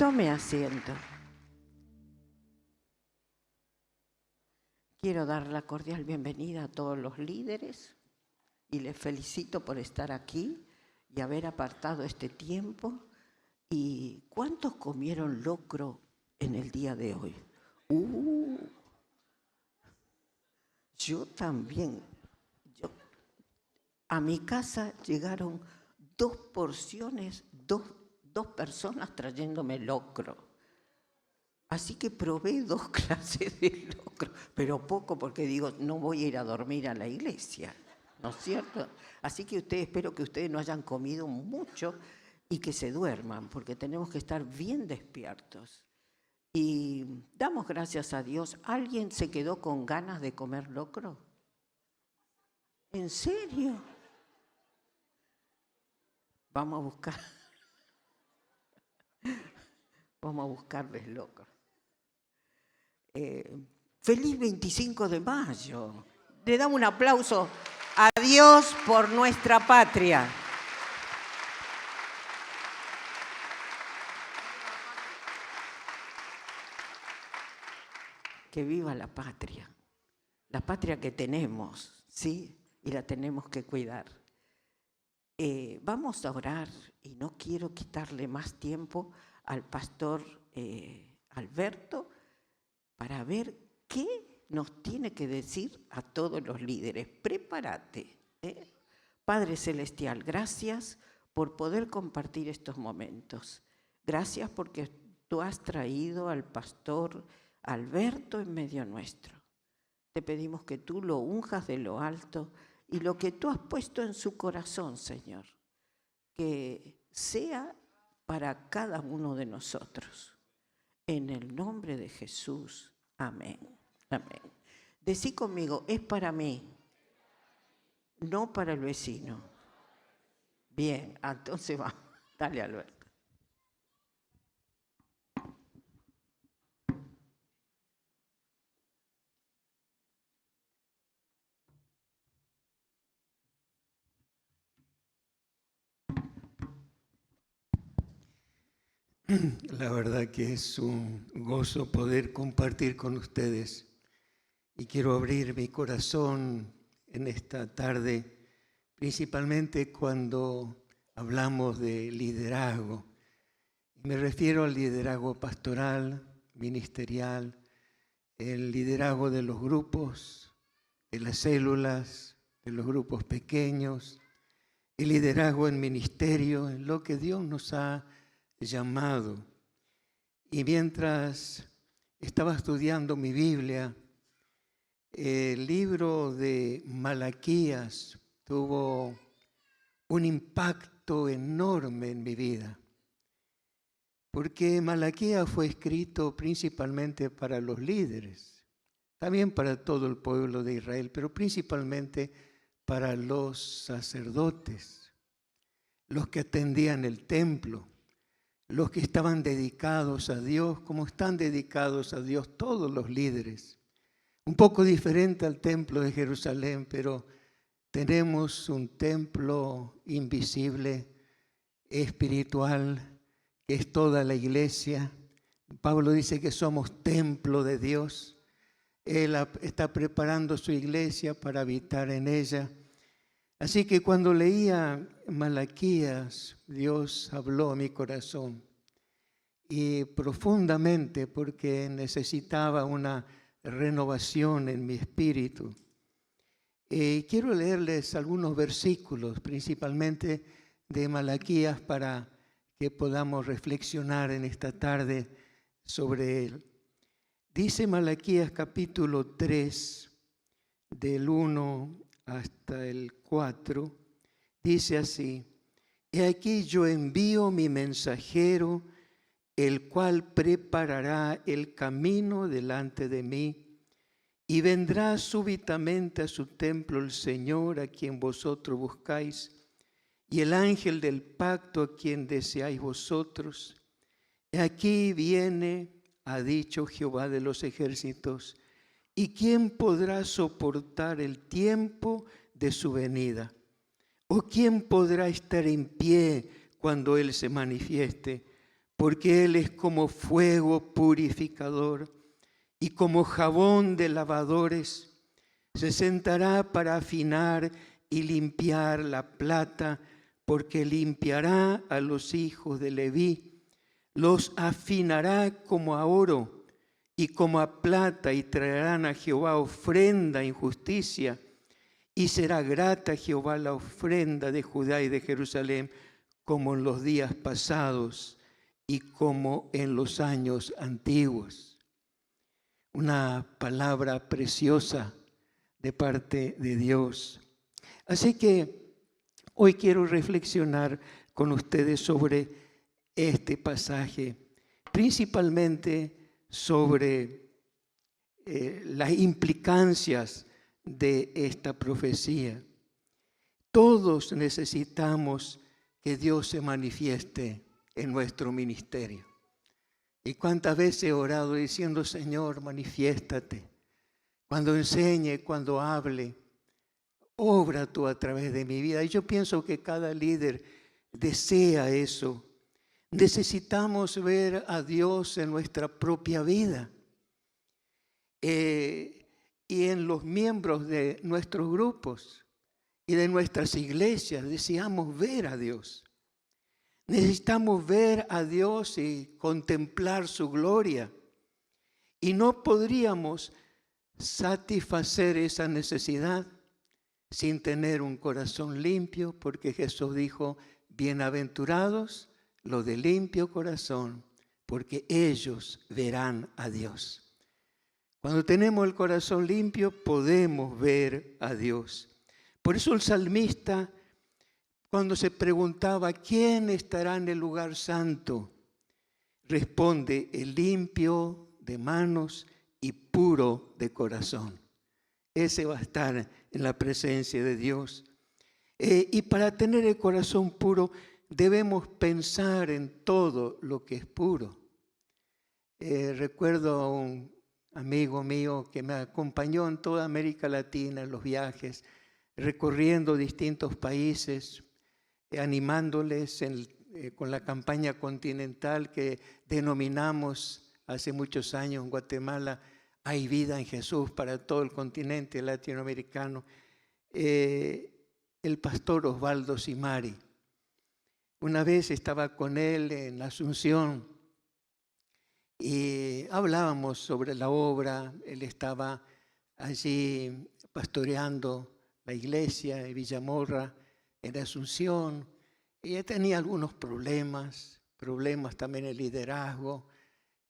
Tome asiento. Quiero dar la cordial bienvenida a todos los líderes y les felicito por estar aquí y haber apartado este tiempo. ¿Y cuántos comieron locro en el día de hoy? Yo también. A mi casa llegaron 2 porciones, dos personas trayéndome locro. Así que probé 2 clases de locro, pero poco porque digo, no voy a ir a dormir a la iglesia, ¿no es cierto? Así que espero que ustedes no hayan comido mucho y que se duerman, porque tenemos que estar bien despiertos. Y damos gracias a Dios. ¿Alguien se quedó con ganas de comer locro? ¿En serio? Vamos a buscarles locro. Feliz 25 de mayo. Le damos un aplauso a Dios por nuestra patria. Que viva la patria que tenemos, ¿sí? Y la tenemos que cuidar. Vamos a orar y no quiero quitarle más tiempo al pastor Alberto para ver qué nos tiene que decir a todos los líderes. Prepárate. Padre Celestial, gracias por poder compartir estos momentos. Gracias porque tú has traído al pastor Alberto en medio nuestro. Te pedimos que tú lo unjas de lo alto y lo que tú has puesto en su corazón, Señor, que sea para cada uno de nosotros. En el nombre de Jesús. Amén. Amén. Decí conmigo, es para mí, no para el vecino. Bien, entonces vamos. Dale, Alberto. La verdad que es un gozo poder compartir con ustedes y quiero abrir mi corazón en esta tarde, principalmente cuando hablamos de liderazgo. Me refiero al liderazgo pastoral, ministerial, el liderazgo de los grupos, de las células, de los grupos pequeños, el liderazgo en ministerio, en lo que Dios nos ha llamado. Y mientras estaba estudiando mi Biblia, el libro de Malaquías tuvo un impacto enorme en mi vida, porque Malaquías fue escrito principalmente para los líderes, también para todo el pueblo de Israel, pero principalmente para los sacerdotes, los que atendían el templo, los que estaban dedicados a Dios, como están dedicados a Dios todos los líderes. Un poco diferente al templo de Jerusalén, pero tenemos un templo invisible, espiritual, que es toda la iglesia. Pablo dice que somos templo de Dios. Él está preparando su iglesia para habitar en ella. Así que cuando leía Malaquías, Dios habló a mi corazón y profundamente, porque necesitaba una renovación en mi espíritu. Quiero leerles algunos versículos, principalmente de Malaquías, para que podamos reflexionar en esta tarde sobre él. Dice Malaquías capítulo 3, del 1 hasta el 4, dice así: He aquí yo envío mi mensajero, el cual preparará el camino delante de mí, y vendrá súbitamente a su templo el Señor a quien vosotros buscáis, y el ángel del pacto a quien deseáis vosotros. He aquí viene, ha dicho Jehová de los ejércitos, ¿y quién podrá soportar el tiempo de su venida? ¿O quién podrá estar en pie cuando Él se manifieste? porque Él es como fuego purificador y como jabón de lavadores. Se sentará para afinar y limpiar la plata, porque limpiará a los hijos de Leví, los afinará como a oro y como a plata, y traerán a Jehová ofrenda en justicia, y será grata a Jehová la ofrenda de Judá y de Jerusalén, como en los días pasados y como en los años antiguos. Una palabra preciosa de parte de Dios. Así que hoy quiero reflexionar con ustedes sobre este pasaje, principalmente sobre las implicancias de esta profecía. Todos necesitamos que Dios se manifieste en nuestro ministerio. Y cuántas veces he orado diciendo: Señor, manifiéstate. Cuando enseñe, cuando hable, obra tú a través de mi vida. Y yo pienso que cada líder desea eso. Necesitamos ver a Dios en nuestra propia vida. Y en los miembros de nuestros grupos y de nuestras iglesias deseamos ver a Dios. Necesitamos ver a Dios y contemplar su gloria. Y no podríamos satisfacer esa necesidad sin tener un corazón limpio, porque Jesús dijo: bienaventurados los de limpio corazón, porque ellos verán a Dios. Cuando tenemos el corazón limpio, podemos ver a Dios. Por eso el salmista, cuando se preguntaba quién estará en el lugar santo, responde: el limpio de manos y puro de corazón. Ese va a estar en la presencia de Dios. Y para tener el corazón puro debemos pensar en todo lo que es puro. Recuerdo a un amigo mío que me acompañó en toda América Latina en los viajes, recorriendo distintos países, animándoles con la campaña continental que denominamos hace muchos años en Guatemala: Hay vida en Jesús, para todo el continente latinoamericano. El pastor Osvaldo Simari. Una vez estaba con él en la Asunción y hablábamos sobre la obra. Él estaba allí pastoreando la iglesia de Villamorra en Asunción, y ella tenía algunos problemas también en el liderazgo,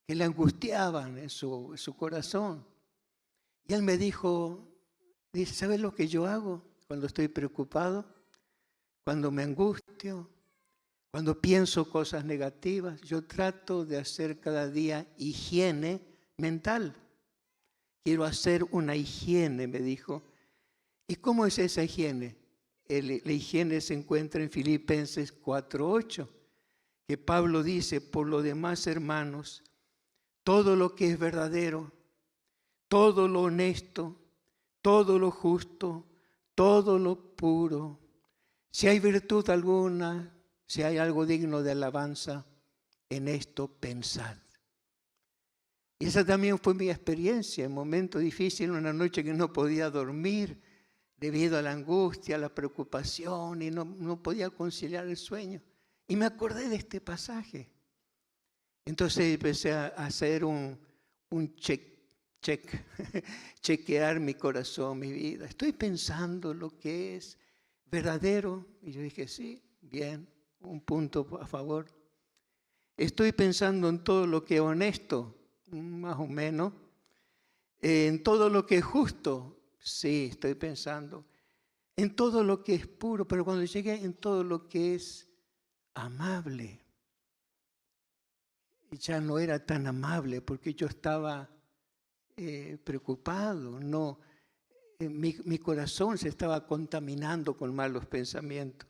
que le angustiaban en su corazón. Y él me dice: ¿sabes lo que yo hago cuando estoy preocupado? Cuando me angustio, cuando pienso cosas negativas, yo trato de hacer cada día higiene mental. Quiero hacer una higiene, me dijo. ¿Y cómo es esa higiene? La higiene se encuentra en Filipenses 4:8, que Pablo dice: por lo demás, hermanos, todo lo que es verdadero, todo lo honesto, todo lo justo, todo lo puro, si hay virtud alguna, si hay algo digno de alabanza, en esto pensad. Y esa también fue mi experiencia en momentos difíciles, una noche que no podía dormir debido a la angustia, a la preocupación, y no podía conciliar el sueño. Y me acordé de este pasaje. Entonces empecé a hacer un chequear mi corazón, mi vida. Estoy pensando lo que es verdadero. Y yo dije: sí, bien, un punto a favor. Estoy pensando en todo lo que es honesto, más o menos. En todo lo que es justo, sí, estoy pensando. En todo lo que es puro, pero cuando llegué en todo lo que es amable, ya no era tan amable porque yo estaba preocupado. Mi corazón se estaba contaminando con malos pensamientos.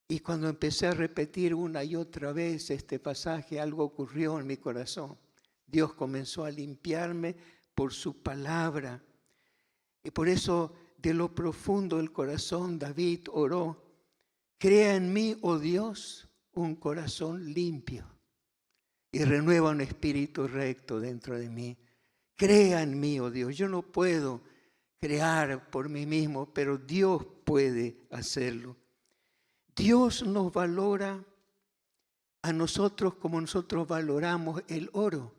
Y cuando empecé a repetir una y otra vez este pasaje, algo ocurrió en mi corazón. Dios comenzó a limpiarme por su palabra. Y por eso, de lo profundo del corazón, David oró: crea en mí, oh Dios, un corazón limpio. y renueva un espíritu recto dentro de mí. Crea en mí, oh Dios. Yo no puedo crear por mí mismo, pero Dios puede hacerlo. Dios nos valora a nosotros como nosotros valoramos el oro.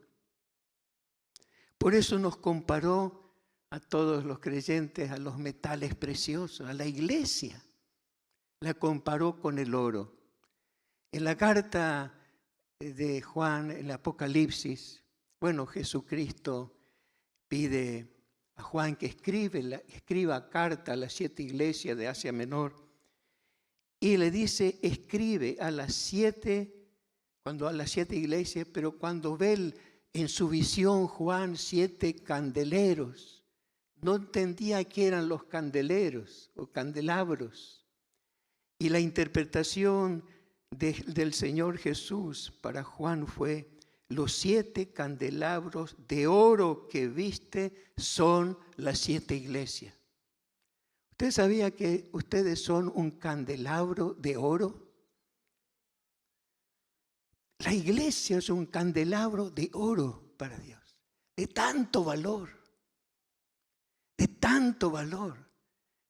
Por eso nos comparó a todos los creyentes, a los metales preciosos, a la iglesia. La comparó con el oro. En la carta de Juan, en el Apocalipsis, Jesucristo pide a Juan que escriba carta a las 7 iglesias de Asia Menor y le dice, escribe a las 7 iglesias, pero cuando ve en su visión Juan 7 candeleros, no entendía qué eran los candeleros o candelabros. Y la interpretación del Señor Jesús para Juan fue: los 7 candelabros de oro que viste son las 7 iglesias. ¿Usted sabía que ustedes son un candelabro de oro? La iglesia es un candelabro de oro para Dios, de tanto valor,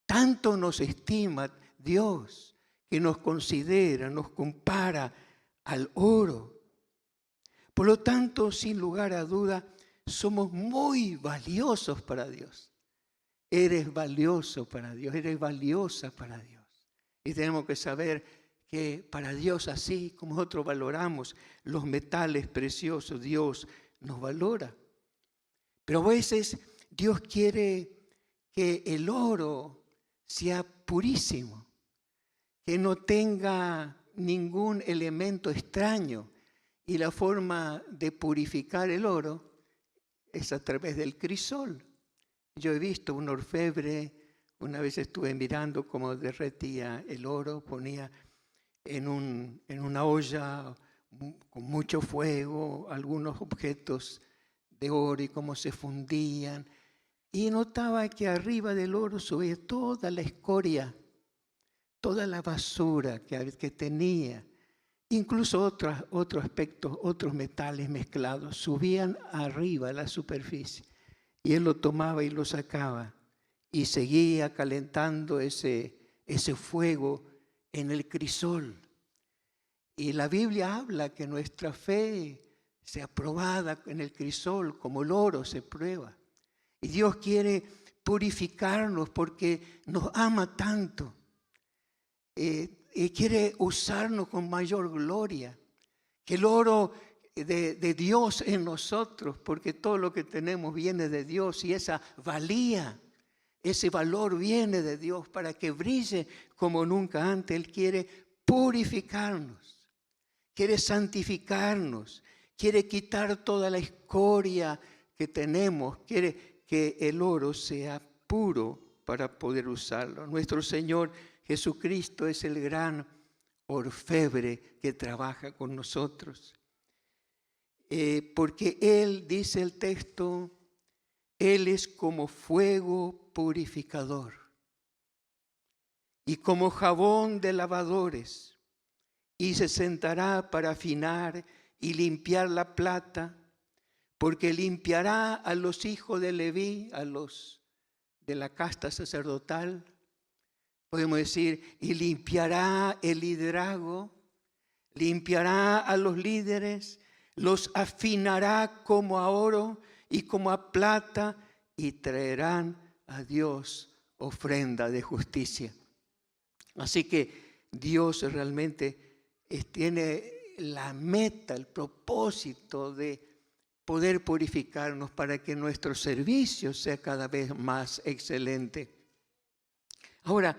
tanto nos estima Dios que nos considera, nos compara al oro. Por lo tanto, sin lugar a duda, somos muy valiosos para Dios. Eres valioso para Dios, eres valiosa para Dios. Y tenemos que saber que para Dios, así como nosotros valoramos los metales preciosos, Dios nos valora. Pero a veces Dios quiere que el oro sea purísimo, que no tenga ningún elemento extraño. Y la forma de purificar el oro es a través del crisol. Yo he visto un orfebre, una vez estuve mirando cómo derretía el oro, ponía en una olla con mucho fuego algunos objetos de oro y cómo se fundían. Y notaba que arriba del oro subía toda la escoria, toda la basura que tenía. Incluso otros aspectos, otros metales mezclados, subían arriba a la superficie. Y él lo tomaba y lo sacaba. Y seguía calentando ese fuego en el crisol. Y la Biblia habla que nuestra fe sea probada en el crisol, como el oro se prueba. Y Dios quiere purificarnos porque nos ama tanto. Y quiere usarnos con mayor gloria. Que el oro de Dios en nosotros, porque todo lo que tenemos viene de Dios y esa valía, ese valor viene de Dios para que brille como nunca antes. Él quiere purificarnos, quiere santificarnos, quiere quitar toda la escoria que tenemos, quiere que el oro sea puro para poder usarlo. Nuestro Señor Jesucristo es el gran orfebre que trabaja con nosotros. Porque Él, dice el texto, Él es como fuego purificador y como jabón de lavadores, y se sentará para afinar y limpiar la plata, porque limpiará a los hijos de Leví, a los de la casta sacerdotal. Podemos decir, y limpiará el liderazgo, limpiará a los líderes, los afinará como a oro y como a plata, y traerán a Dios ofrenda de justicia. Así que Dios realmente tiene la meta, el propósito de poder purificarnos para que nuestro servicio sea cada vez más excelente. Ahora,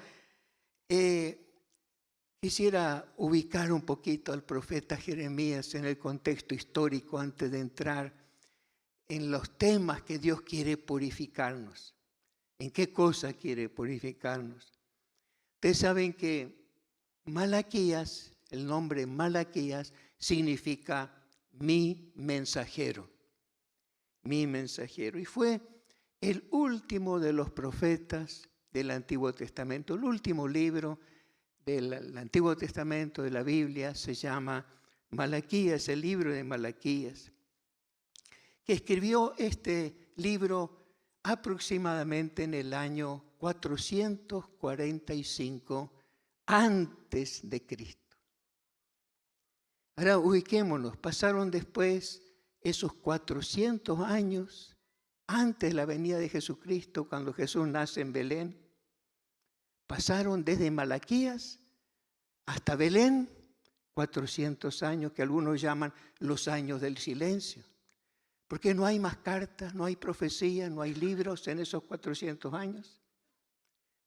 quisiera ubicar un poquito al profeta Jeremías en el contexto histórico antes de entrar en los temas que Dios quiere purificarnos. ¿En qué cosa quiere purificarnos? Ustedes saben que Malaquías, el nombre Malaquías, significa mi mensajero. Mi mensajero. Y fue el último de los profetas del Antiguo Testamento. El último libro del Antiguo Testamento de la Biblia se llama Malaquías, el libro de Malaquías, que escribió este libro aproximadamente en el año 445 antes de Cristo. Ahora ubiquémonos, pasaron después esos 400 años antes de la venida de Jesucristo, cuando Jesús nace en Belén. Pasaron desde Malaquías hasta Belén 400 años, que algunos llaman los años del silencio. Porque no hay más cartas, no hay profecías, no hay libros en esos 400 años.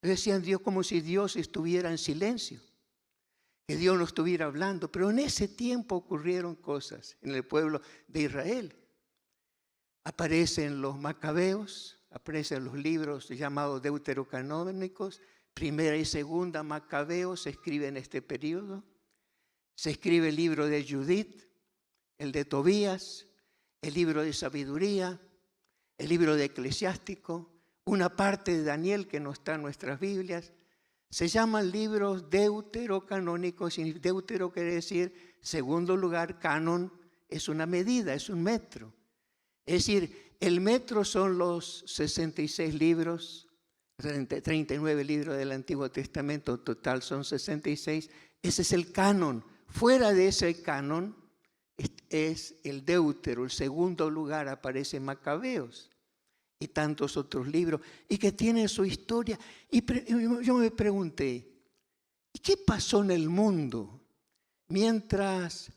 Decían Dios como si Dios estuviera en silencio, que Dios no estuviera hablando. Pero en ese tiempo ocurrieron cosas en el pueblo de Israel. Aparecen los macabeos, aparecen los libros llamados deuterocanónicos. Primera y segunda Macabeos se escribe en este periodo. Se escribe el libro de Judith, el de Tobías, el libro de Sabiduría, el libro de Eclesiástico, una parte de Daniel que no está en nuestras Biblias. Se llaman libros deuterocanónicos, y deutero quiere decir, segundo lugar, canon es una medida, es un metro. Es decir, el metro son los 66 libros, 39 libros del Antiguo Testamento, total son 66. Ese es el canon. Fuera de ese canon es el Deutero. El segundo lugar aparece Macabeos y tantos otros libros, y que tienen su historia. Y yo me pregunté, ¿y qué pasó en el mundo mientras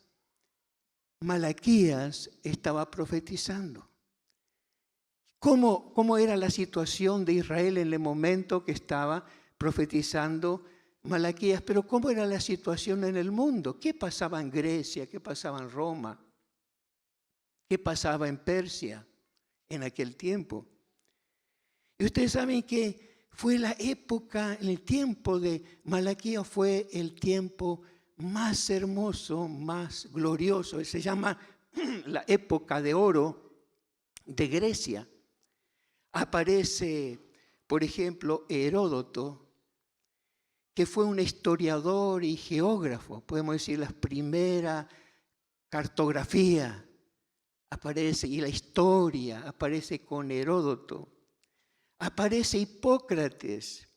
Malaquías estaba profetizando? ¿Cómo era la situación de Israel en el momento que estaba profetizando Malaquías? Pero ¿cómo era la situación en el mundo? ¿Qué pasaba en Grecia? ¿Qué pasaba en Roma? ¿Qué pasaba en Persia en aquel tiempo? Y ustedes saben que fue la época, el tiempo de Malaquías fue el tiempo más hermoso, más glorioso. Se llama la época de oro de Grecia. Aparece, por ejemplo, Heródoto, que fue un historiador y geógrafo, podemos decir la primera cartografía aparece, y la historia aparece con Heródoto. Aparece Hipócrates,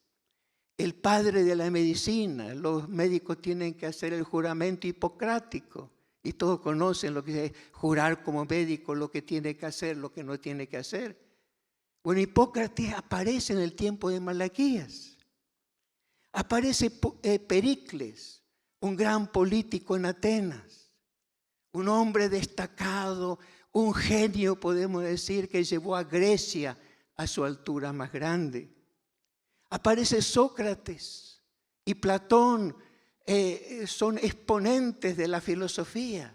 el padre de la medicina. Los médicos tienen que hacer el juramento hipocrático y todos conocen lo que es jurar como médico, lo que tiene que hacer, lo que no tiene que hacer. Bueno, Hipócrates aparece en el tiempo de Malaquías. Aparece Pericles, un gran político en Atenas, un hombre destacado, un genio, podemos decir, que llevó a Grecia a su altura más grande. Aparece Sócrates y Platón, son exponentes de la filosofía.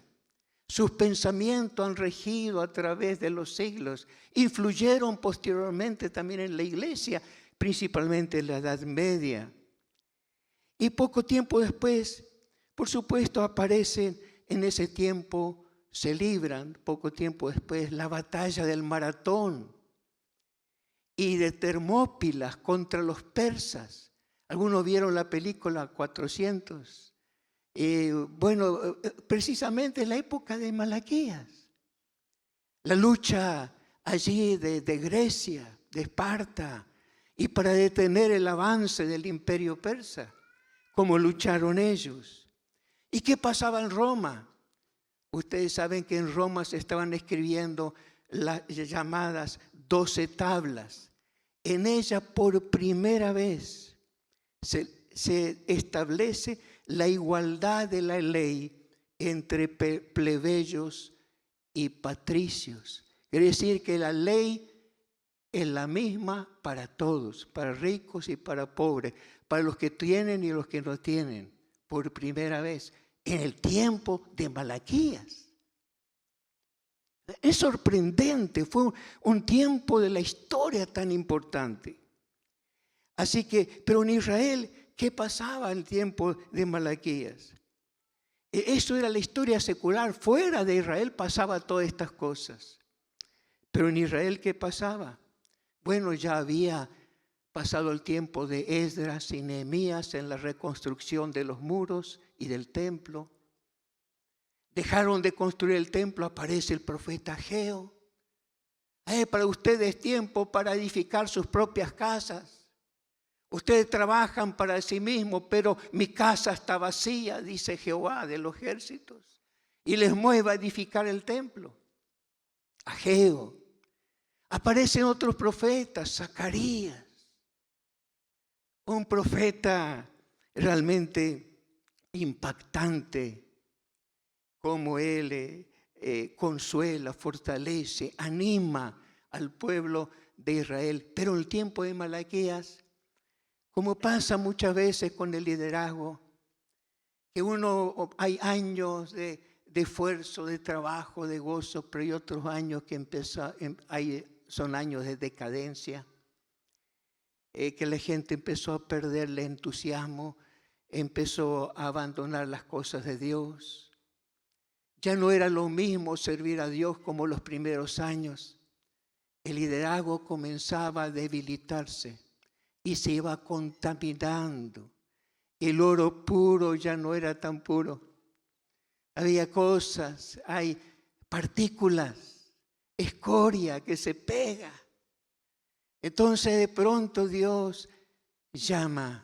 Sus pensamientos han regido a través de los siglos, influyeron posteriormente también en la iglesia, principalmente en la Edad Media. Y poco tiempo después, por supuesto, aparecen en ese tiempo, se libran poco tiempo después la batalla del Maratón y de Termópilas contra los persas. Algunos vieron la película 400. Bueno, precisamente en la época de Malaquías. La lucha allí de Grecia, de Esparta, y para detener el avance del imperio persa. Cómo lucharon ellos. ¿Y qué pasaba en Roma? Ustedes saben que en Roma se estaban escribiendo las llamadas 12 tablas. En ella por primera vez se establece la igualdad de la ley entre plebeyos y patricios. Quiere decir que la ley es la misma para todos, para ricos y para pobres, para los que tienen y los que no tienen, por primera vez en el tiempo de Malaquías. Es sorprendente, fue un tiempo de la historia tan importante. Así que, pero en Israel, ¿qué pasaba en el tiempo de Malaquías? Eso era la historia secular. Fuera de Israel pasaba todas estas cosas. Pero en Israel, ¿qué pasaba? Bueno, ya había pasado el tiempo de Esdras y Nehemías en la reconstrucción de los muros y del templo. Dejaron de construir el templo, aparece el profeta Ageo. Para ustedes es tiempo para edificar sus propias casas. Ustedes trabajan para sí mismos, pero mi casa está vacía, dice Jehová de los ejércitos. Y les mueve a edificar el templo. Ageo. Aparecen otros profetas, Zacarías. Un profeta realmente impactante, como él consuela, fortalece, anima al pueblo de Israel. Pero en el tiempo de Malaquías, como pasa muchas veces con el liderazgo, que hay años de esfuerzo, de trabajo, de gozo, pero hay otros años que son años de decadencia, que la gente empezó a perder el entusiasmo, empezó a abandonar las cosas de Dios. Ya no era lo mismo servir a Dios como los primeros años. El liderazgo comenzaba a debilitarse y se iba contaminando. El oro puro ya no era tan puro. Había cosas, hay partículas, escoria que se pega. Entonces de pronto Dios llama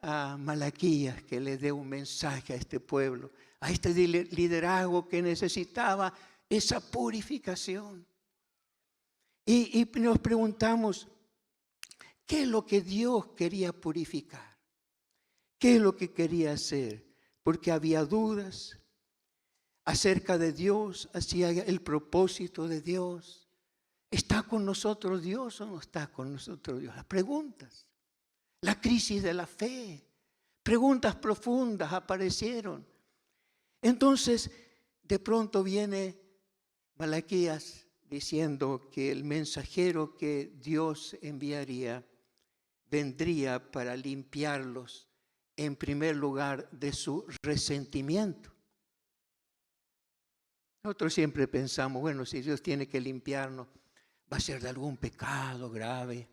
a Malaquías que le dé un mensaje a este pueblo, a este liderazgo que necesitaba esa purificación. Y nos preguntamos, ¿qué es lo que Dios quería purificar? ¿Qué es lo que quería hacer? Porque había dudas acerca de Dios, hacia el propósito de Dios. ¿Está con nosotros Dios o no está con nosotros Dios? Las preguntas, la crisis de la fe, preguntas profundas aparecieron. Entonces, de pronto viene Malaquías diciendo que el mensajero que Dios enviaría vendría para limpiarlos, en primer lugar, de su resentimiento. Nosotros siempre pensamos, bueno, si Dios tiene que limpiarnos, va a ser de algún pecado grave.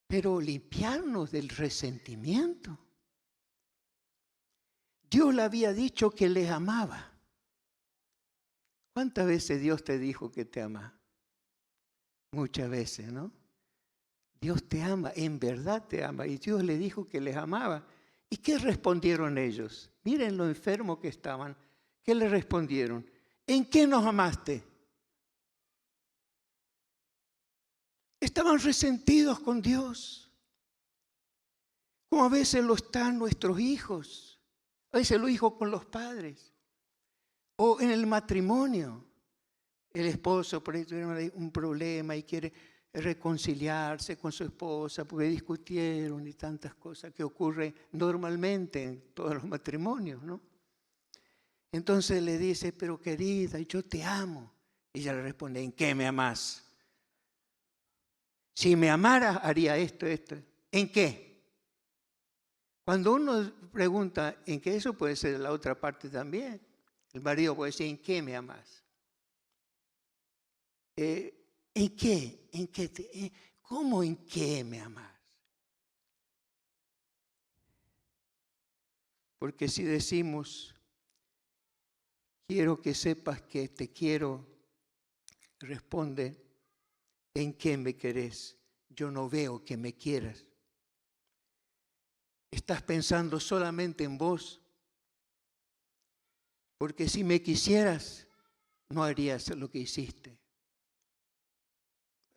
Pero limpiarnos del resentimiento. Dios le había dicho que les amaba. ¿Cuántas veces Dios te dijo que te ama? Muchas veces, ¿no? Dios te ama, en verdad te ama. Y Dios le dijo que les amaba. ¿Y qué respondieron ellos? Miren lo enfermos que estaban. ¿Qué le respondieron? ¿En qué nos amaste? Estaban resentidos con Dios, como a veces lo están nuestros hijos, a veces los hijos con los padres, o en el matrimonio. El esposo por ahí tiene un problema y quiere reconciliarse con su esposa porque discutieron y tantas cosas que ocurren normalmente en todos los matrimonios, ¿no? Entonces le dice, pero querida, yo te amo. Y ella le responde, ¿en qué me amás? Si me amara, haría esto. ¿En qué? Cuando uno pregunta en qué, eso puede ser la otra parte también. El marido puede decir, ¿en qué me amás? ¿En qué? ¿Cómo en qué me amás? Porque si decimos, quiero que sepas que te quiero, responde, ¿en qué me querés? Yo no veo que me quieras. Estás pensando solamente en vos. Porque si me quisieras, no harías lo que hiciste.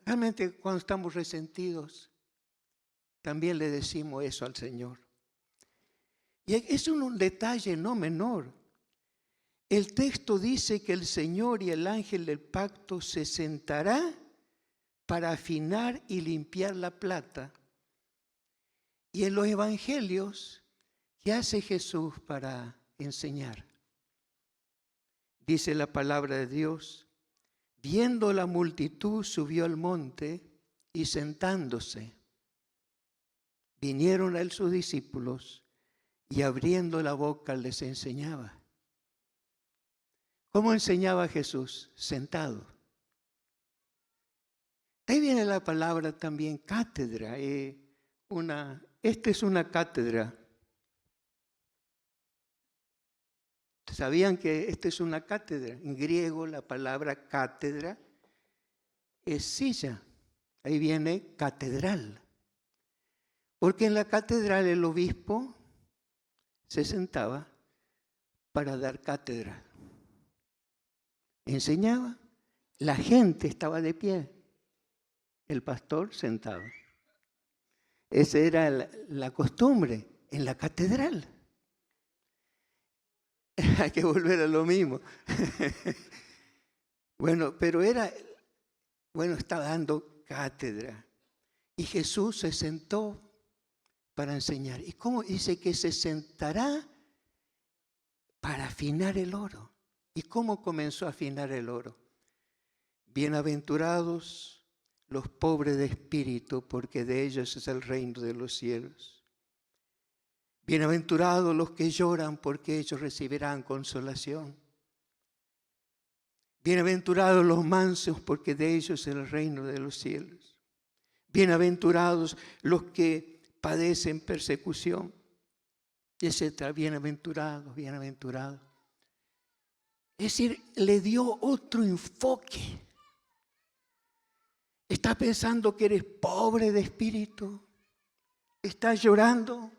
Realmente cuando estamos resentidos, también le decimos eso al Señor. Y es un detalle no menor. El texto dice que el Señor y el ángel del pacto se sentará para afinar y limpiar la plata. Y en los evangelios, ¿qué hace Jesús para enseñar? Dice la palabra de Dios, viendo la multitud subió al monte y sentándose, vinieron a él sus discípulos y abriendo la boca les enseñaba. ¿Cómo enseñaba Jesús? Sentado. Ahí viene la palabra también cátedra. Esta es una cátedra. ¿Sabían que esta es una cátedra? En griego la palabra cátedra es silla. Ahí viene catedral. Porque en la catedral el obispo se sentaba para dar cátedra. Enseñaba, la gente estaba de pie, el pastor sentado. Esa era la costumbre en la catedral. Hay que volver a lo mismo. Pero estaba dando cátedra. Y Jesús se sentó para enseñar. ¿Y cómo dice que se sentará para afinar el oro? ¿Y cómo comenzó a afinar el oro? Bienaventurados los pobres de espíritu, porque de ellos es el reino de los cielos. Bienaventurados los que lloran, porque ellos recibirán consolación. Bienaventurados los mansos, porque de ellos es el reino de los cielos. Bienaventurados los que padecen persecución, etc. Bienaventurados, bienaventurados. Es decir, le dio otro enfoque. ¿Estás pensando que eres pobre de espíritu? ¿Estás llorando?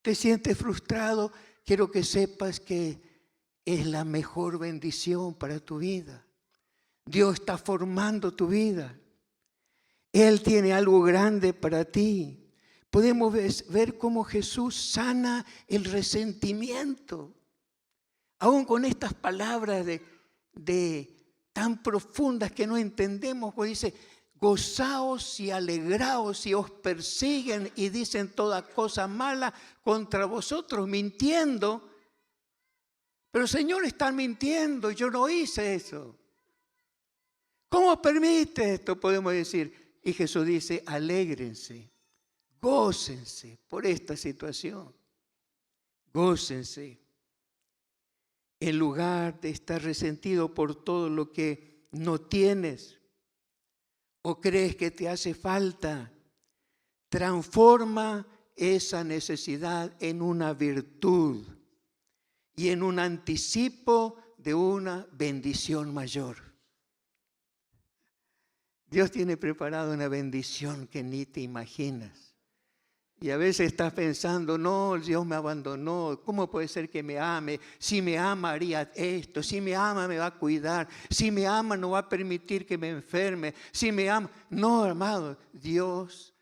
¿Te sientes frustrado? Quiero que sepas que es la mejor bendición para tu vida. Dios está formando tu vida. Él tiene algo grande para ti. Podemos ver cómo Jesús sana el resentimiento. Aún con estas palabras tan profundas que no entendemos, pues dice, gozaos y alegraos si os persiguen y dicen toda cosa mala contra vosotros, mintiendo. Pero Señor, están mintiendo, yo no hice eso. ¿Cómo permite esto? Podemos decir. Y Jesús dice, alégrense, gócense por esta situación. Gócense. En lugar de estar resentido por todo lo que no tienes o crees que te hace falta, transforma esa necesidad en una virtud y en un anticipo de una bendición mayor. Dios tiene preparado una bendición que ni te imaginas. Y a veces estás pensando, no, Dios me abandonó, ¿cómo puede ser que me ame? Si me ama haría esto, si me ama me va a cuidar, si me ama no va a permitir que me enferme, si me ama. No, amado, Dios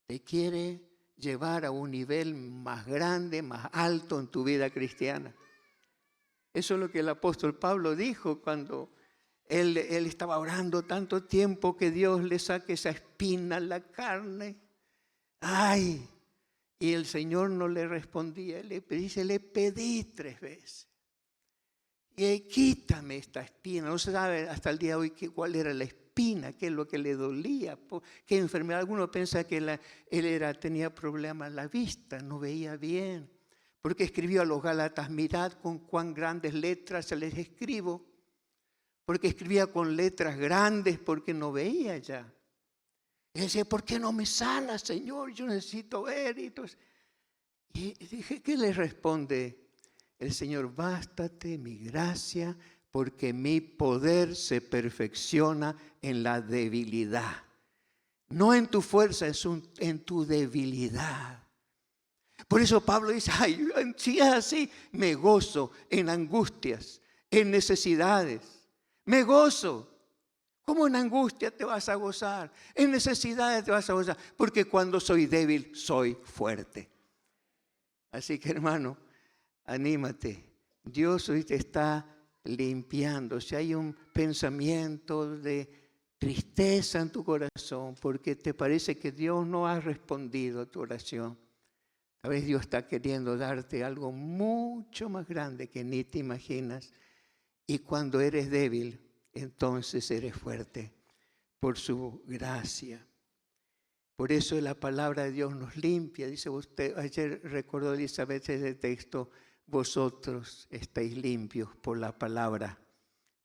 te quiere llevar a un nivel más grande, más alto en tu vida cristiana. Eso es lo que el apóstol Pablo dijo cuando él estaba orando tanto tiempo que Dios le saque esa espina en la carne. ¡Ay! Y el Señor no le respondía, le pedí 3 veces. Y quítame esta espina. No se sabe hasta el día de hoy cuál era la espina, qué es lo que le dolía, qué enfermedad. Algunos piensan que él tenía problemas en la vista, no veía bien. Porque escribió a los Gálatas, mirad con cuán grandes letras se les escribo. Porque escribía con letras grandes porque no veía ya. Y decía, ¿por qué no me sana, Señor? Yo necesito ver. Y dije, ¿qué le responde el Señor? Bástate mi gracia, porque mi poder se perfecciona en la debilidad. No en tu fuerza, es en tu debilidad. Por eso Pablo dice, ay, si es así, me gozo en angustias, en necesidades. Me gozo. ¿Cómo en angustia te vas a gozar? En necesidades te vas a gozar. Porque cuando soy débil, soy fuerte. Así que, hermano, anímate. Dios hoy te está limpiando. Si hay un pensamiento de tristeza en tu corazón, porque te parece que Dios no ha respondido a tu oración, a veces Dios está queriendo darte algo mucho más grande que ni te imaginas. Y cuando eres débil, entonces eres fuerte por su gracia. Por eso la palabra de Dios nos limpia. Dice usted, ayer recordó Elizabeth ese texto, vosotros estáis limpios por la palabra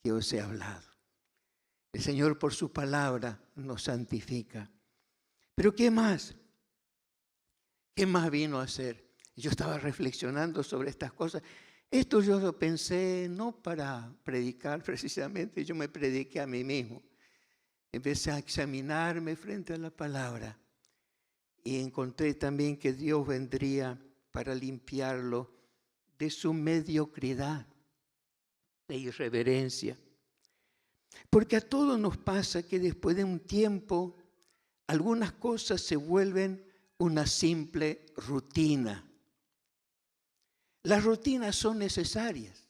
que os he hablado. El Señor por su palabra nos santifica. Pero ¿qué más? ¿Qué más vino a hacer? Yo estaba reflexionando sobre estas cosas Esto yo lo pensé no para predicar precisamente, yo me prediqué a mí mismo. Empecé a examinarme frente a la palabra y encontré también que Dios vendría para limpiarlo de su mediocridad e irreverencia. Porque a todos nos pasa que después de un tiempo algunas cosas se vuelven una simple rutina. Las rutinas son necesarias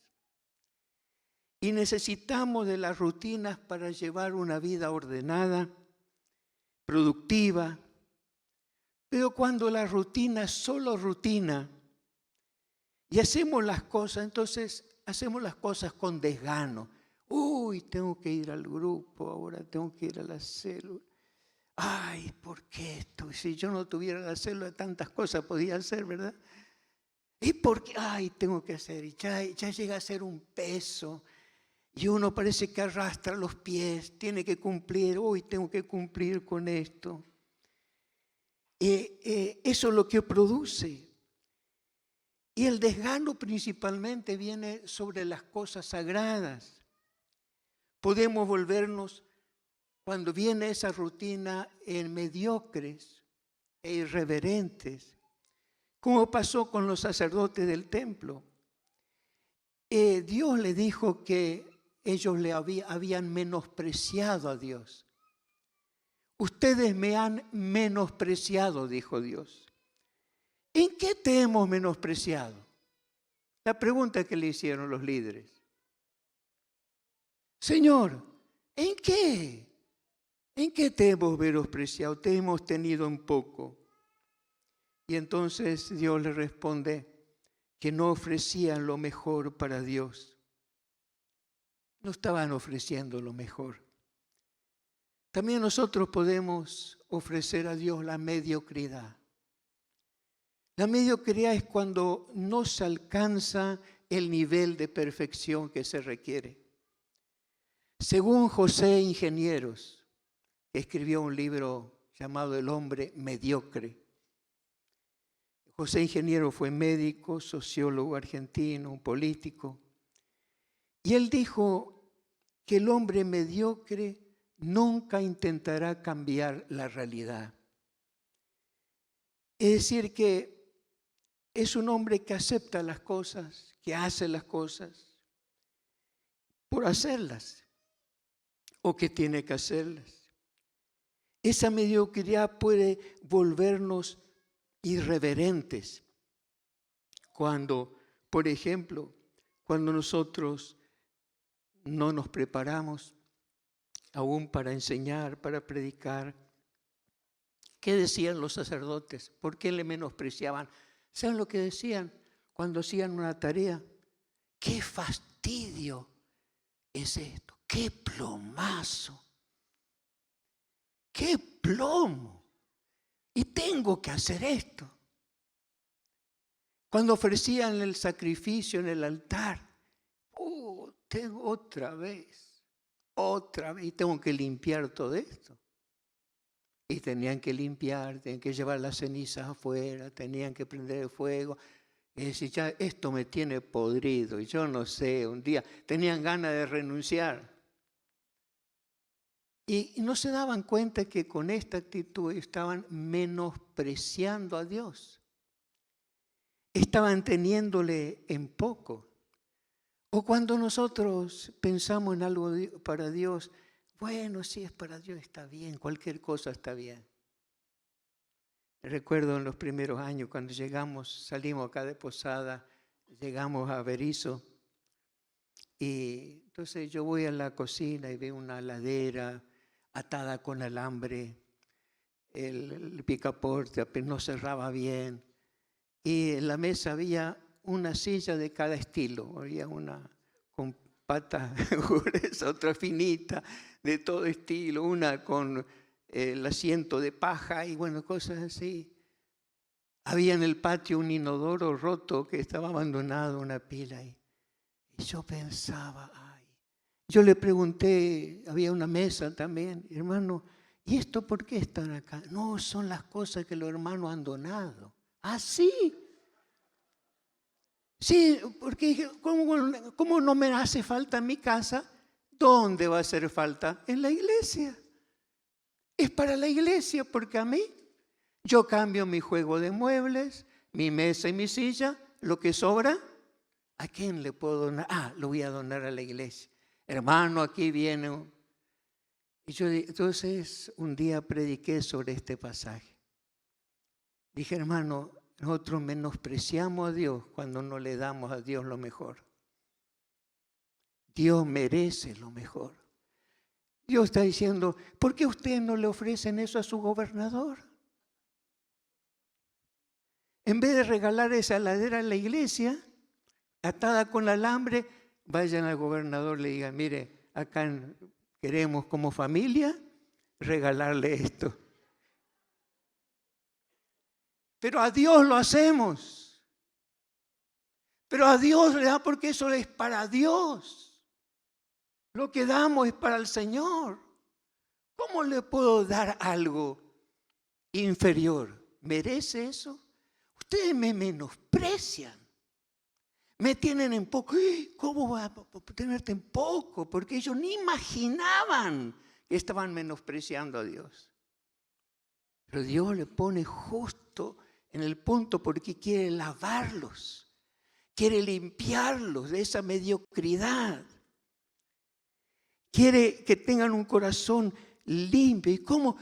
y necesitamos de las rutinas para llevar una vida ordenada, productiva. Pero cuando la rutina es solo rutina y hacemos las cosas, entonces hacemos las cosas con desgano. Uy, tengo que ir al grupo, ahora tengo que ir a la célula. Ay, ¿por qué esto? Si yo no tuviera la célula, tantas cosas podía hacer, ¿verdad? ¿Y por qué? Ay, tengo que hacer. Y ya llega a ser un peso. Y uno parece que arrastra los pies, tiene que cumplir. Uy, tengo que cumplir con esto. Eso es lo que produce. Y el desgano principalmente viene sobre las cosas sagradas. Podemos volvernos, cuando viene esa rutina, en mediocres e irreverentes, como pasó con los sacerdotes del templo. Dios le dijo que ellos habían menospreciado a Dios. Ustedes me han menospreciado, dijo Dios. ¿En qué te hemos menospreciado? La pregunta que le hicieron los líderes. Señor, ¿en qué? ¿En qué te hemos menospreciado? Te hemos tenido en poco. Y entonces Dios le responde que no ofrecían lo mejor para Dios. No estaban ofreciendo lo mejor. También nosotros podemos ofrecer a Dios la mediocridad. La mediocridad es cuando no se alcanza el nivel de perfección que se requiere. Según José Ingenieros, que escribió un libro llamado El hombre mediocre. José Ingeniero fue médico, sociólogo argentino, un político. Y él dijo que el hombre mediocre nunca intentará cambiar la realidad. Es decir, que es un hombre que acepta las cosas, que hace las cosas por hacerlas o que tiene que hacerlas. Esa mediocridad puede volvernos irreverentes cuando, por ejemplo, cuando nosotros no nos preparamos aún para enseñar, para predicar. ¿Qué decían los sacerdotes? ¿Por qué le menospreciaban? ¿Saben lo que decían cuando hacían una tarea? ¡Qué fastidio es esto! ¡Qué plomazo! ¡Qué plomo! Y tengo que hacer esto. Cuando ofrecían el sacrificio en el altar, tengo otra vez, y tengo que limpiar todo esto. Y tenían que limpiar, tenían que llevar las cenizas afuera, tenían que prender el fuego. Y decir, ya esto me tiene podrido, y yo no sé, un día tenían ganas de renunciar. Y no se daban cuenta que con esta actitud estaban menospreciando a Dios. Estaban teniéndole en poco. O cuando nosotros pensamos en algo para Dios, bueno, si es para Dios está bien, cualquier cosa está bien. Recuerdo en los primeros años cuando salimos acá de Posada, llegamos a Berisso y entonces yo voy a la cocina y veo una ladera atada con alambre, el picaporte apenas no cerraba bien y en la mesa había una silla de cada estilo, había una con patas gruesas, otra finita, de todo estilo, una con el asiento de paja y bueno, cosas así. Había en el patio un inodoro roto que estaba abandonado, una pila ahí. Y yo pensaba, yo le pregunté, había una mesa también, hermano, ¿y esto por qué están acá? No, son las cosas que los hermanos han donado. ¿Ah, sí? Sí, porque ¿cómo no me hace falta en mi casa? ¿Dónde va a hacer falta? En la iglesia. Es para la iglesia, porque a mí, yo cambio mi juego de muebles, mi mesa y mi silla, lo que sobra, ¿a quién le puedo donar? Ah, lo voy a donar a la iglesia. Hermano, aquí viene. Y yo entonces un día prediqué sobre este pasaje. Dije, hermano, nosotros menospreciamos a Dios cuando no le damos a Dios lo mejor. Dios merece lo mejor. Dios está diciendo, ¿por qué ustedes no le ofrecen eso a su gobernador? En vez de regalar esa heladera a la iglesia, atada con alambre, vayan al gobernador y le digan, mire, acá queremos como familia regalarle esto. Pero a Dios lo hacemos. Pero a Dios le da porque eso es para Dios. Lo que damos es para el Señor. ¿Cómo le puedo dar algo inferior? ¿Merece eso? Ustedes me menosprecian. Me tienen en poco. ¿Cómo va a tenerte en poco? Porque ellos ni imaginaban que estaban menospreciando a Dios. Pero Dios le pone justo en el punto porque quiere lavarlos. Quiere limpiarlos de esa mediocridad. Quiere que tengan un corazón limpio. ¿Y cómo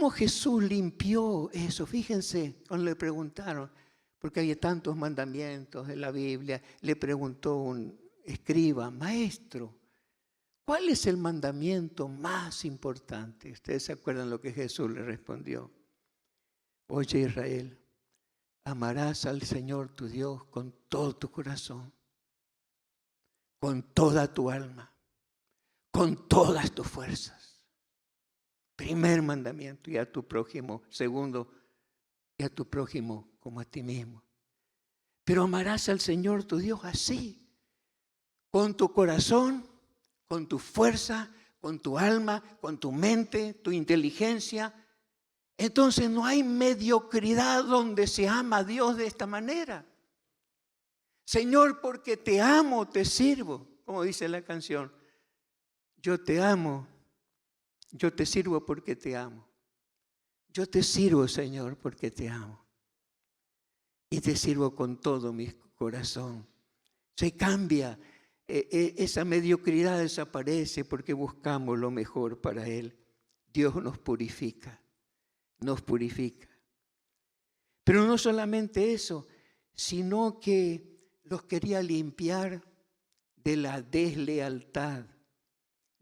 Jesús limpió eso? Fíjense, cuando le preguntaron, porque hay tantos mandamientos en la Biblia, le preguntó un escriba, maestro, ¿cuál es el mandamiento más importante? Ustedes se acuerdan lo que Jesús le respondió. Oye, Israel, amarás al Señor tu Dios con todo tu corazón, con toda tu alma, con todas tus fuerzas. Primer mandamiento, y a tu prójimo. Segundo, y a tu prójimo como a ti mismo. Pero amarás al Señor tu Dios así, con tu corazón, con tu fuerza, con tu alma, con tu mente, tu inteligencia. Entonces no hay mediocridad donde se ama a Dios de esta manera. Señor, porque te amo, te sirvo, como dice la canción. Yo te amo, yo te sirvo porque te amo. Yo te sirvo, Señor, porque te amo. Y te sirvo con todo mi corazón. Se cambia, esa mediocridad desaparece porque buscamos lo mejor para Él. Dios nos purifica, nos purifica. Pero no solamente eso, sino que los quería limpiar de la deslealtad.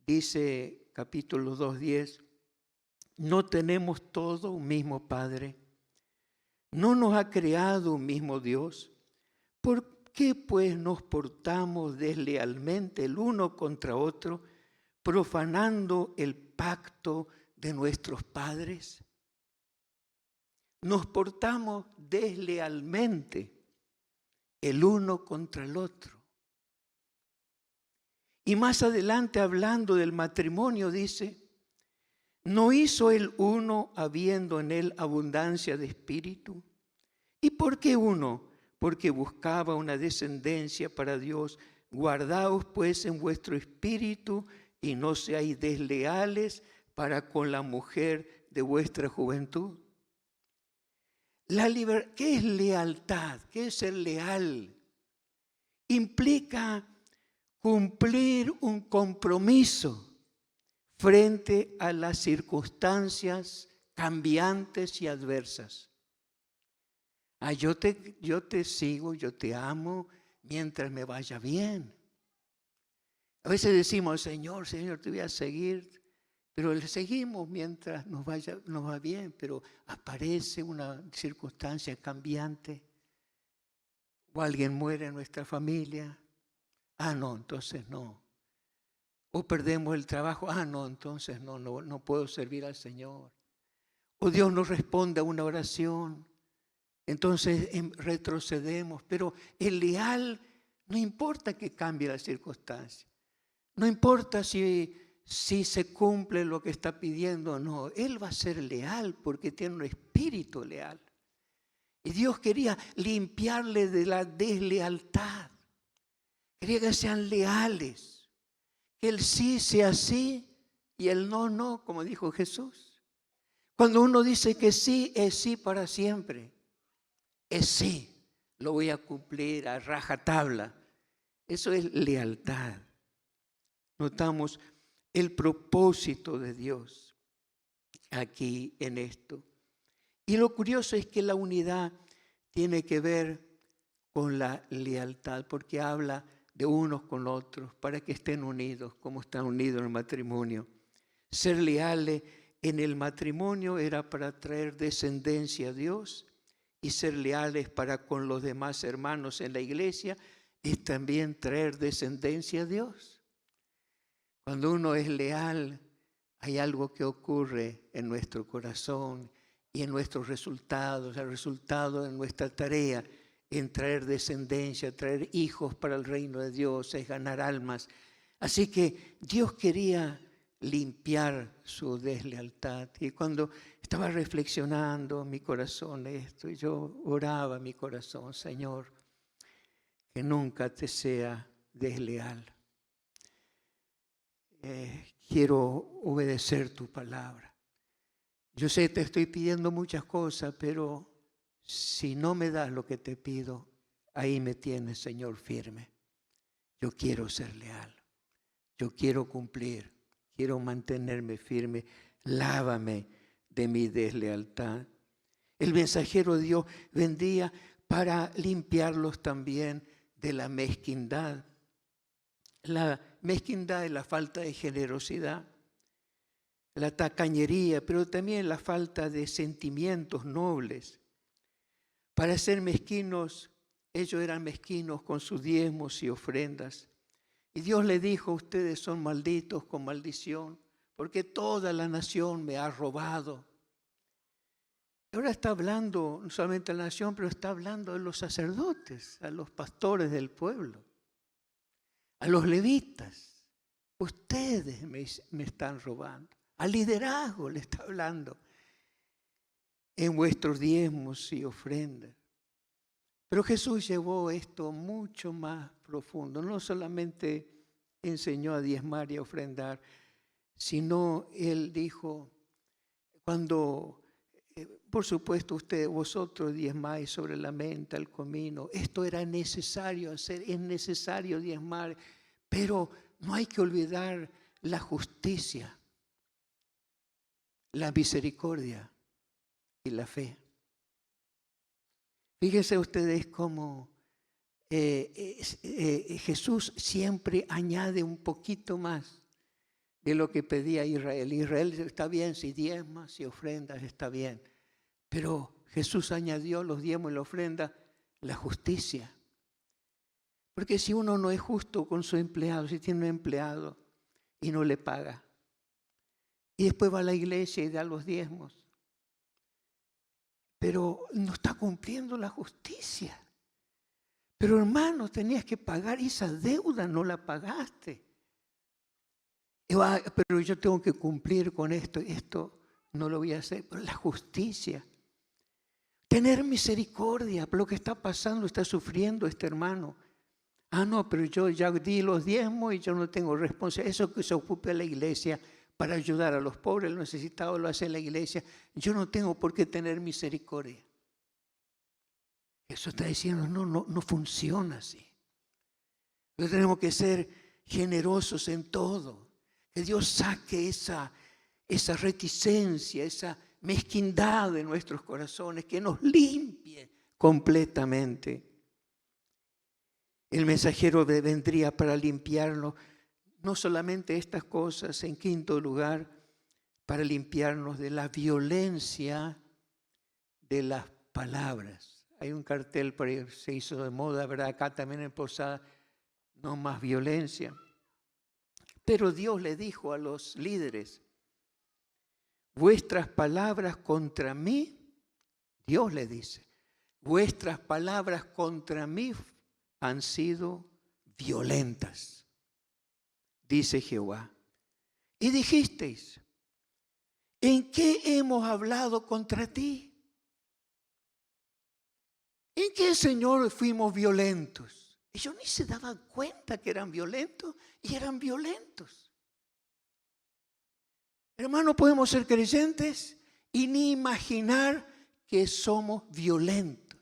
Dice capítulo 2:10, ¿no tenemos todo un mismo Padre? ¿No nos ha creado un mismo Dios? ¿Por qué pues nos portamos deslealmente el uno contra otro, profanando el pacto de nuestros padres? Nos portamos deslealmente el uno contra el otro. Y más adelante, hablando del matrimonio, dice, ¿no hizo el uno habiendo en él abundancia de espíritu? ¿Y por qué uno? Porque buscaba una descendencia para Dios. Guardaos pues en vuestro espíritu y no seáis desleales para con la mujer de vuestra juventud. ¿Qué es lealtad? ¿Qué es ser leal? Implica cumplir un compromiso frente a las circunstancias cambiantes y adversas. Yo te sigo, yo te amo mientras me vaya bien. A veces decimos, Señor, te voy a seguir, pero le seguimos mientras nos va bien, pero aparece una circunstancia cambiante o alguien muere en nuestra familia. No, entonces no. O perdemos el trabajo. No, entonces no puedo servir al Señor. O Dios nos responde a una oración. Entonces retrocedemos. Pero el leal, no importa que cambie la circunstancia. No importa si se cumple lo que está pidiendo o no. Él va a ser leal porque tiene un espíritu leal. Y Dios quería limpiarle de la deslealtad. Quería que sean leales. Que el sí sea sí y el no, no, como dijo Jesús. Cuando uno dice que sí, es sí para siempre. Es sí, lo voy a cumplir a rajatabla. Eso es lealtad. Notamos el propósito de Dios aquí en esto. Y lo curioso es que la unidad tiene que ver con la lealtad, porque habla de unos con otros para que estén unidos, como están unidos en el matrimonio. Ser leales en el matrimonio era para traer descendencia a Dios, y ser leales para con los demás hermanos en la iglesia es también traer descendencia a Dios. Cuando uno es leal, hay algo que ocurre en nuestro corazón y en nuestros resultados, el resultado de nuestra tarea en traer descendencia, traer hijos para el reino de Dios, es ganar almas. Así que Dios quería limpiar su deslealtad. Y cuando estaba reflexionando en mi corazón esto, yo oraba en mi corazón, Señor, que nunca te sea desleal. Quiero obedecer tu palabra. Yo sé, te estoy pidiendo muchas cosas, pero si no me das lo que te pido, ahí me tienes, Señor, firme. Yo quiero ser leal. Yo quiero cumplir. Quiero mantenerme firme. Lávame de mi deslealtad. El mensajero de Dios vendría para limpiarlos también de la mezquindad. La mezquindad es la falta de generosidad, la tacañería, pero también la falta de sentimientos nobles. Para ser mezquinos, ellos eran mezquinos con sus diezmos y ofrendas. Y Dios le dijo, ustedes son malditos con maldición, porque toda la nación me ha robado. Ahora está hablando no solamente de la nación, pero está hablando de los sacerdotes, a los pastores del pueblo, a los levitas. Ustedes me están robando. Al liderazgo le está hablando en vuestros diezmos y ofrendas. Pero Jesús llevó esto mucho más profundo. No solamente enseñó a diezmar y a ofrendar, sino Él dijo, cuando, por supuesto, vosotros diezmáis sobre la menta, el comino, esto era necesario hacer, es necesario diezmar, pero no hay que olvidar la justicia, la misericordia y la fe. Fíjense ustedes cómo Jesús siempre añade un poquito más de lo que pedía Israel. Israel está bien, si diezmas, si ofrendas, está bien. Pero Jesús añadió los diezmos y la ofrenda, la justicia. Porque si uno no es justo con su empleado, si tiene un empleado y no le paga, y después va a la iglesia y da los diezmos, pero no está cumpliendo la justicia. Pero hermano, tenías que pagar esa deuda, no la pagaste. Pero yo tengo que cumplir con esto no lo voy a hacer. Pero la justicia, tener misericordia por lo que está pasando, está sufriendo este hermano. No, pero yo ya di los diezmos y yo no tengo responsabilidad. Eso que se ocupe la iglesia para ayudar a los pobres, los necesitados, lo hace la iglesia. Yo no tengo por qué tener misericordia. Eso está diciendo, no funciona así. Entonces tenemos que ser generosos en todo. Que Dios saque esa reticencia, esa mezquindad de nuestros corazones, que nos limpie completamente. El mensajero vendría para limpiarnos, no solamente estas cosas, en quinto lugar, para limpiarnos de la violencia de las palabras. Hay un cartel por ahí, se hizo de moda, ¿verdad? Acá también en Posada, no más violencia. Pero Dios le dijo a los líderes, vuestras palabras contra mí, Dios le dice, vuestras palabras contra mí han sido violentas, dice Jehová. Y dijisteis, ¿en qué hemos hablado contra ti? ¿En qué, Señor, fuimos violentos? Ellos ni se daban cuenta que eran violentos y eran violentos. Hermano, podemos ser creyentes y ni imaginar que somos violentos.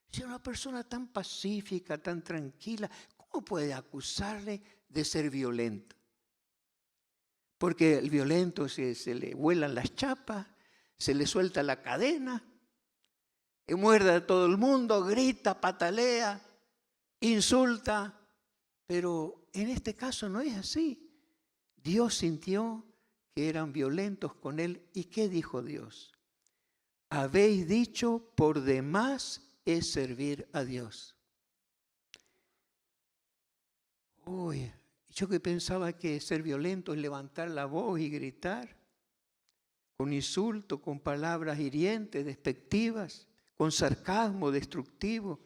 Si una persona tan pacífica, tan tranquila, ¿cómo puede acusarle de ser violento? Porque el violento se le vuelan las chapas, se le suelta la cadena, muerde a todo el mundo, grita, patalea, insulta. Pero en este caso no es así. Dios sintió que eran violentos con él. ¿Y qué dijo Dios? Habéis dicho, por demás es servir a Dios. Uy, yo que pensaba que ser violento es levantar la voz y gritar, con insulto, con palabras hirientes, despectivas, con sarcasmo destructivo.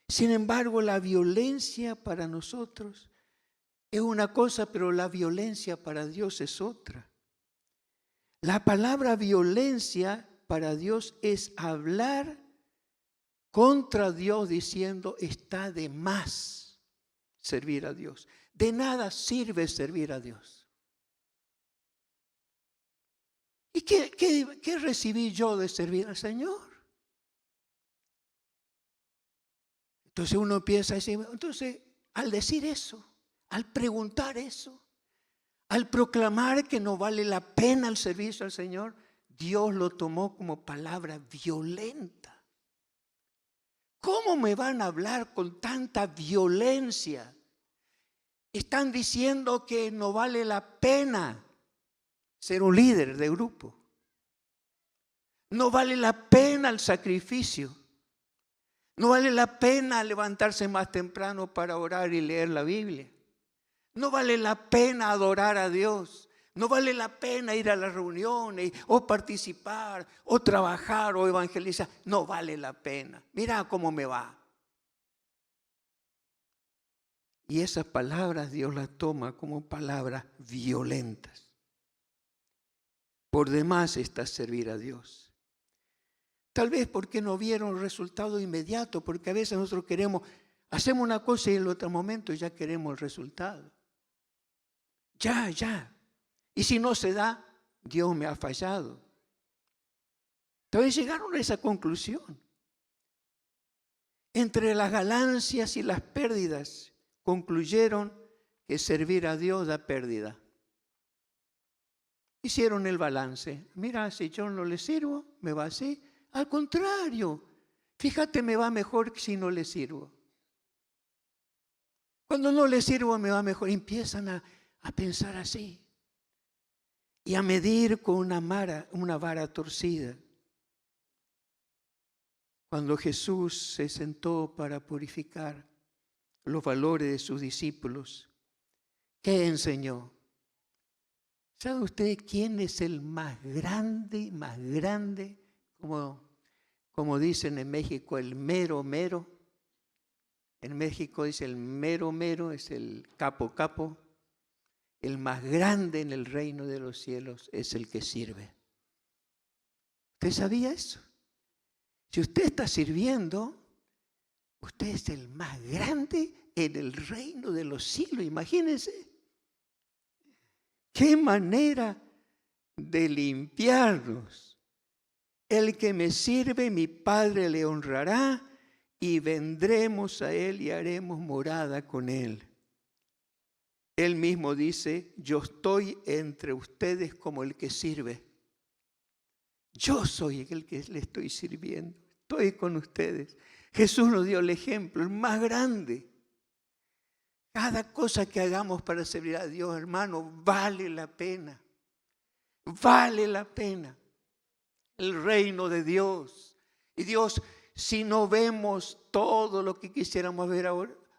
Sin embargo, la violencia para nosotros es una cosa, pero la violencia para Dios es otra. La palabra violencia para Dios es hablar contra Dios diciendo está de más servir a Dios. De nada sirve servir a Dios. ¿Y qué recibí yo de servir al Señor? Entonces uno empieza a decir, entonces al decir eso, al preguntar eso, al proclamar que no vale la pena el servicio al Señor, Dios lo tomó como palabra violenta. ¿Cómo me van a hablar con tanta violencia? Están diciendo que no vale la pena ser un líder de grupo. No vale la pena el sacrificio. No vale la pena levantarse más temprano para orar y leer la Biblia. No vale la pena adorar a Dios. No vale la pena ir a las reuniones o participar o trabajar o evangelizar. No vale la pena. Mira cómo me va. Y esas palabras Dios las toma como palabras violentas. Por demás está servir a Dios. Tal vez porque no vieron resultado inmediato, porque a veces nosotros hacemos una cosa y en el otro momento ya queremos el resultado. Ya. Y si no se da, Dios me ha fallado. Entonces llegaron a esa conclusión. Entre las ganancias y las pérdidas, concluyeron que servir a Dios da pérdida. Hicieron el balance. Mira, si yo no le sirvo, me va así. Al contrario, fíjate, me va mejor que si no le sirvo. Cuando no le sirvo, me va mejor. Empiezan a pensar así y a medir con una vara torcida. Cuando Jesús se sentó para purificar los valores de sus discípulos, ¿qué enseñó? ¿Sabe usted quién es el más grande? Como dicen en México, el mero mero. En México dice el mero mero, es el capo. El más grande en el reino de los cielos es el que sirve. ¿Usted sabía eso? Si usted está sirviendo, usted es el más grande en el reino de los cielos. Imagínense. ¡Qué manera de limpiarnos! El que me sirve, mi Padre le honrará y vendremos a él y haremos morada con él. Él mismo dice, yo estoy entre ustedes como el que sirve. Yo soy el que le estoy sirviendo. Estoy con ustedes. Jesús nos dio el ejemplo, el más grande. Cada cosa que hagamos para servir a Dios, hermano, vale la pena. Vale la pena. El reino de Dios. Y Dios, si no vemos todo lo que quisiéramos ver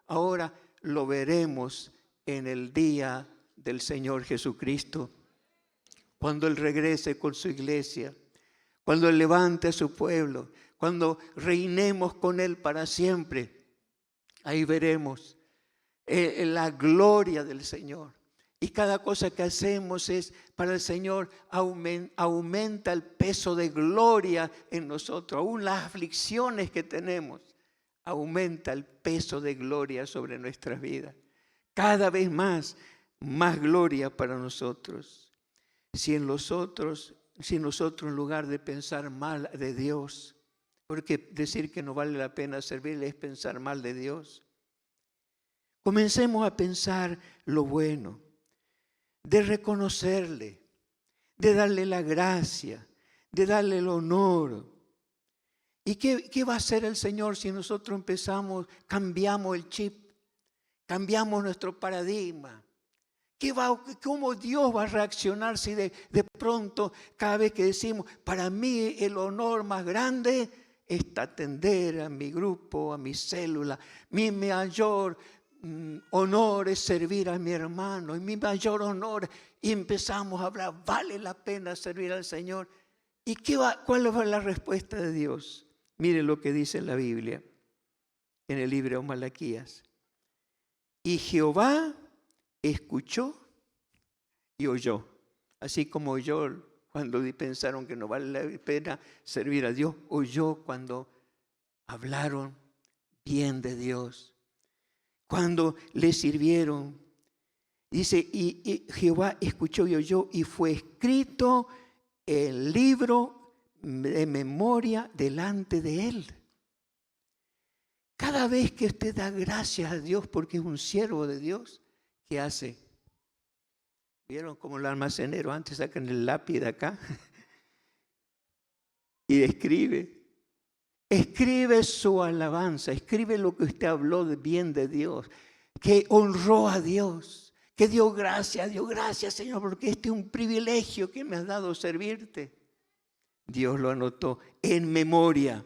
ahora, lo veremos en el día del Señor Jesucristo. Cuando Él regrese con su iglesia, cuando Él levante a su pueblo, cuando reinemos con Él para siempre, ahí veremos la gloria del Señor. Y cada cosa que hacemos es para el Señor, aumenta el peso de gloria en nosotros. Aún las aflicciones que tenemos, aumenta el peso de gloria sobre nuestras vidas. Cada vez más gloria para nosotros. Si nosotros en lugar de pensar mal de Dios, porque decir que no vale la pena servirle es pensar mal de Dios, comencemos a pensar lo bueno, de reconocerle, de darle la gracia, de darle el honor. ¿Y qué va a hacer el Señor si nosotros cambiamos el chip, cambiamos nuestro paradigma? ¿Cómo Dios va a reaccionar si de pronto cada vez que decimos, para mí el honor más grande es atender a mi grupo, a mi célula, mi mayor honor es servir a mi hermano, y mi mayor honor, y empezamos a hablar, vale la pena servir al Señor? ¿Y cuál fue la respuesta de Dios? Mire lo que dice la Biblia en el libro de Malaquías. Y Jehová escuchó y oyó. Así como oyó cuando pensaron que no vale la pena servir a Dios, oyó cuando hablaron bien de Dios, cuando le sirvieron. Dice, y Jehová escuchó y oyó, y fue escrito el libro de memoria delante de él. Cada vez que usted da gracias a Dios porque es un siervo de Dios, ¿qué hace? ¿Vieron como el almacenero antes sacan el lápiz de acá? Y escribe su alabanza, escribe lo que usted habló bien de Dios, que honró a Dios, que dio gracias Señor, porque este es un privilegio que me has dado servirte. Dios lo anotó en memoria.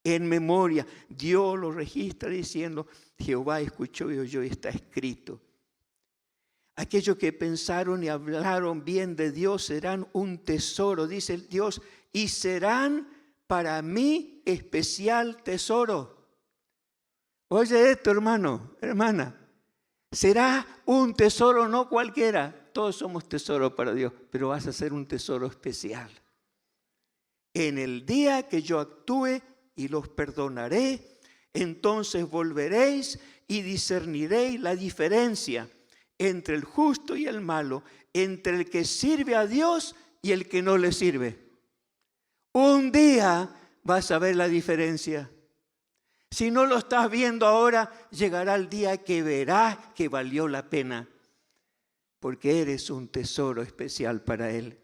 En memoria, Dios lo registra diciendo, Jehová escuchó y oyó, y está escrito. Aquellos que pensaron y hablaron bien de Dios serán un tesoro, dice el Dios, y serán para mí especial tesoro. Oye esto, hermano, hermana, será un tesoro, no cualquiera. Todos somos tesoros para Dios, pero vas a ser un tesoro especial. En el día que yo actúe y los perdonaré, entonces volveréis y discerniréis la diferencia entre el justo y el malo, entre el que sirve a Dios y el que no le sirve. Un día vas a ver la diferencia. Si no lo estás viendo ahora, llegará el día que verás que valió la pena, porque eres un tesoro especial para Él.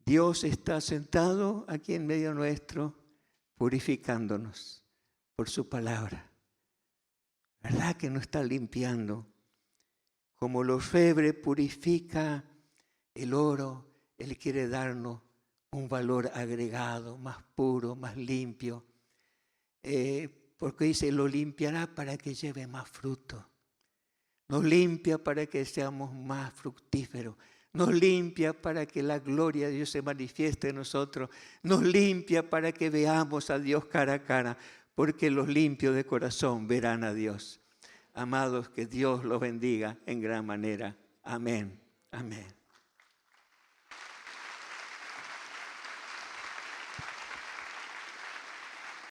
Dios está sentado aquí en medio nuestro, purificándonos por su palabra. ¿Verdad que nos está limpiando? Como el orfebre purifica el oro, Él quiere darnos un valor agregado, más puro, más limpio. Porque dice, lo limpiará para que lleve más fruto. Nos limpia para que seamos más fructíferos. Nos limpia para que la gloria de Dios se manifieste en nosotros. Nos limpia para que veamos a Dios cara a cara. Porque los limpios de corazón verán a Dios. Amados, que Dios los bendiga en gran manera. Amén. Amén.